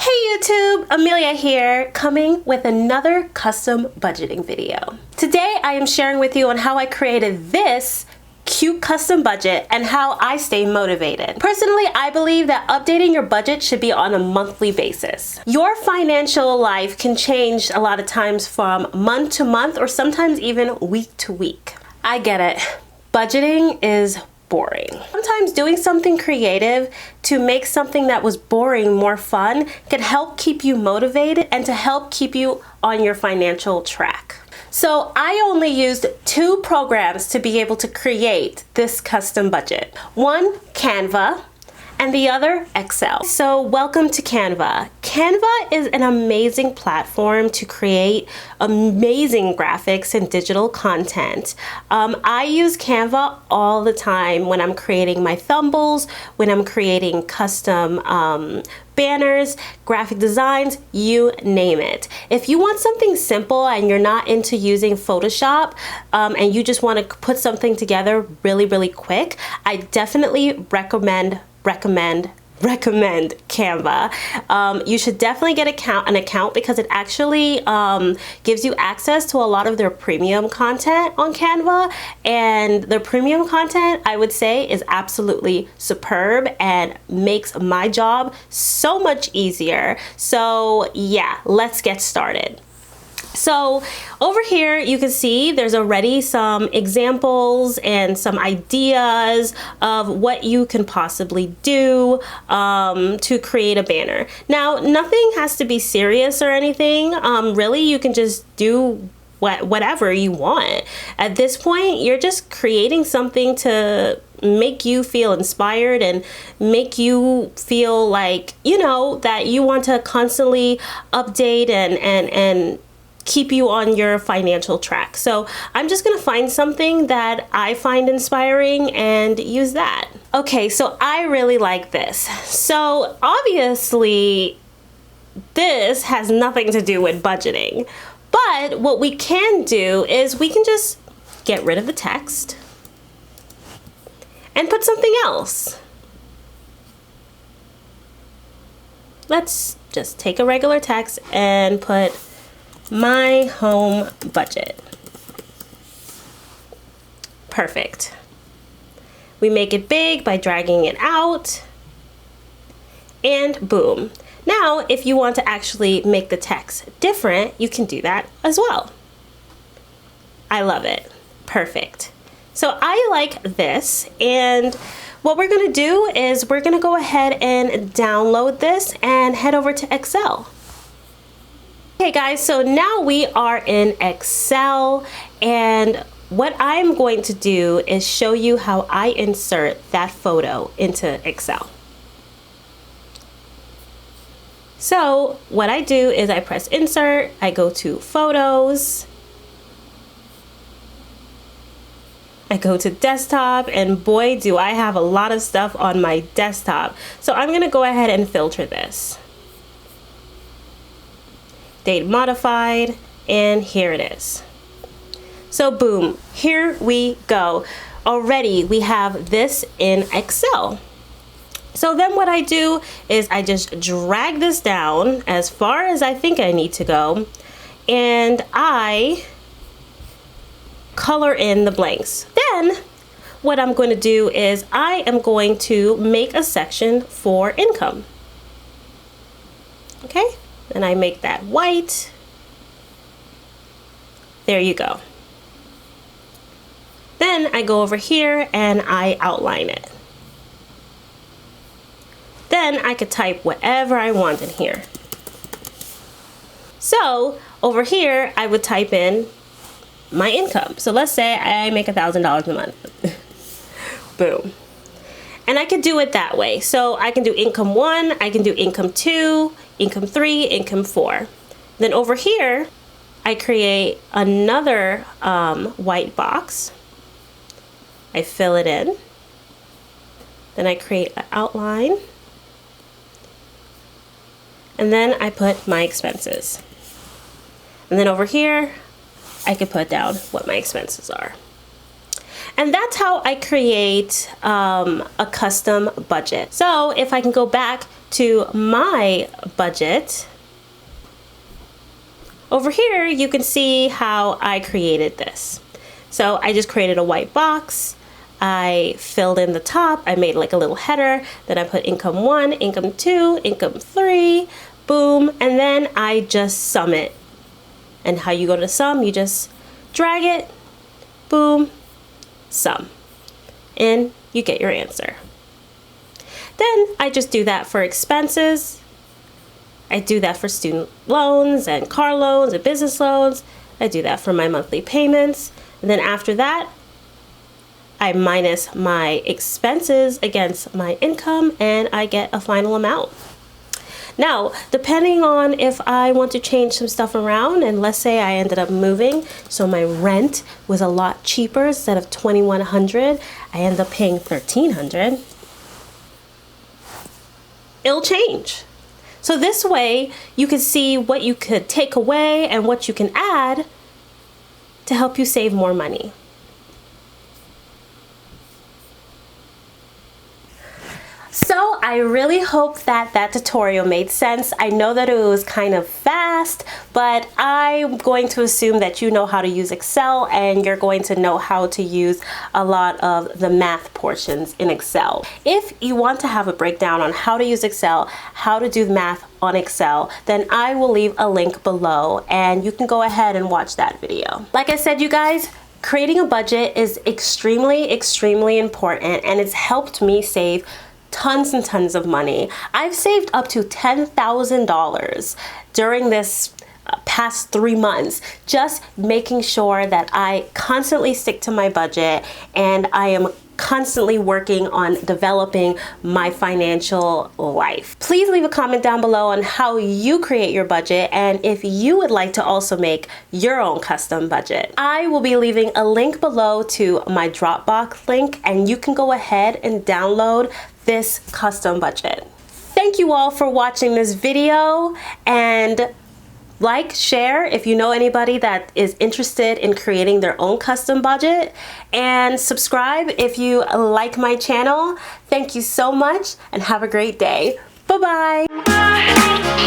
Hey YouTube, Amelia here, coming with another custom budgeting video. Today I am sharing with you on how I created this cute custom budget and how I stay motivated. Personally, I believe that updating your budget should be on a monthly basis. Your financial life can change a lot of times from month to month or sometimes even week to week. I get it. Budgeting is boring. Sometimes doing something creative to make something that was boring more fun can help keep you motivated and to help keep you on your financial track. So I only used 2 programs to be able to create this custom budget. One, Canva, and the other, Excel. So welcome to Canva. Canva is an amazing platform to create amazing graphics and digital content. I use Canva all the time when I'm creating my thumbnails, when I'm creating custom banners, graphic designs, you name it. If you want something simple and you're not into using Photoshop and you just want to put something together really quick, I definitely recommend Canva. You should definitely get an account because it actually gives you access to a lot of their premium content on Canva, and their premium content, I would say, is absolutely superb and makes my job so much easier. So yeah, let's get started. So over here you can see there's already some examples and some ideas of what you can possibly do to create a banner. Now, nothing has to be serious or anything. Really, you can just do whatever you want. At this point, you're just creating something to make you feel inspired and make you feel like, you know, that you want to constantly update and keep you on your financial track. So I'm just gonna find something that I find inspiring and use that. Okay, so I really like this. So obviously this has nothing to do with budgeting, but what we can do is we can just get rid of the text and put something else. Let's just take a regular text and put my home budget. Perfect. We make it big by dragging it out, and boom. Now, if you want to actually make the text different, you can do that as well. I love it. Perfect. So I like this, and what we're gonna do is we're gonna go ahead and download this and head over to Excel. Okay guys, so now we are in Excel, and what I'm going to do is show you how I insert that photo into Excel. So what I do is I press insert, I go to photos, I go to desktop, and boy do I have a lot of stuff on my desktop. So I'm gonna go ahead and filter this. Date modified, and here it is. So boom, here we go. Already we have this in Excel. So then what I do is I just drag this down as far as I think I need to go, and I color in the blanks. Then what I'm going to do is I am going to make a section for income. Okay? And I make that white. There you go. Then I go over here and I outline it. Then I could type whatever I want in here. So over here, I would type in my income. So let's say I make $1,000 a month. Boom. And I could do it that way. So I can do income 1, I can do income 2, income 3, income 4. Then over here, I create another white box. I fill it in. Then I create an outline. And then I put my expenses. And then over here, I could put down what my expenses are. And that's how I create a custom budget. So if I can go back to my budget, over here you can see how I created this. So I just created a white box. I filled in the top. I made like a little header. Then I put income 1, income 2, income 3, boom, and then I just sum it. And how you go to sum, you just drag it, boom, sum, and you get your answer. Then I just do that for expenses. I do that for student loans and car loans and business loans. I do that for my monthly payments. And then after that, I minus my expenses against my income and I get a final amount. Now, depending on if I want to change some stuff around, and let's say I ended up moving, so my rent was a lot cheaper. Instead of $2,100, I end up paying $1,300. It'll change. So this way you can see what you could take away and what you can add to help you save more money. So I really hope that that tutorial made sense. I know that it was kind of fast, but I'm going to assume that you know how to use Excel and you're going to know how to use a lot of the math portions in Excel. If you want to have a breakdown on how to use Excel, how to do the math on Excel, then I will leave a link below and you can go ahead and watch that video. Like I said, you guys, creating a budget is extremely, extremely important, and it's helped me save tons and tons of money. I've saved up to $10,000 during this past 3 months, just making sure that I constantly stick to my budget and I am constantly working on developing my financial life. Please leave a comment down below on how you create your budget and if you would like to also make your own custom budget. I will be leaving a link below to my Dropbox link and you can go ahead and download this custom budget. Thank you all for watching this video, and like, share if you know anybody that is interested in creating their own custom budget, and subscribe if you like my channel. Thank you so much and have a great day. Bye-bye.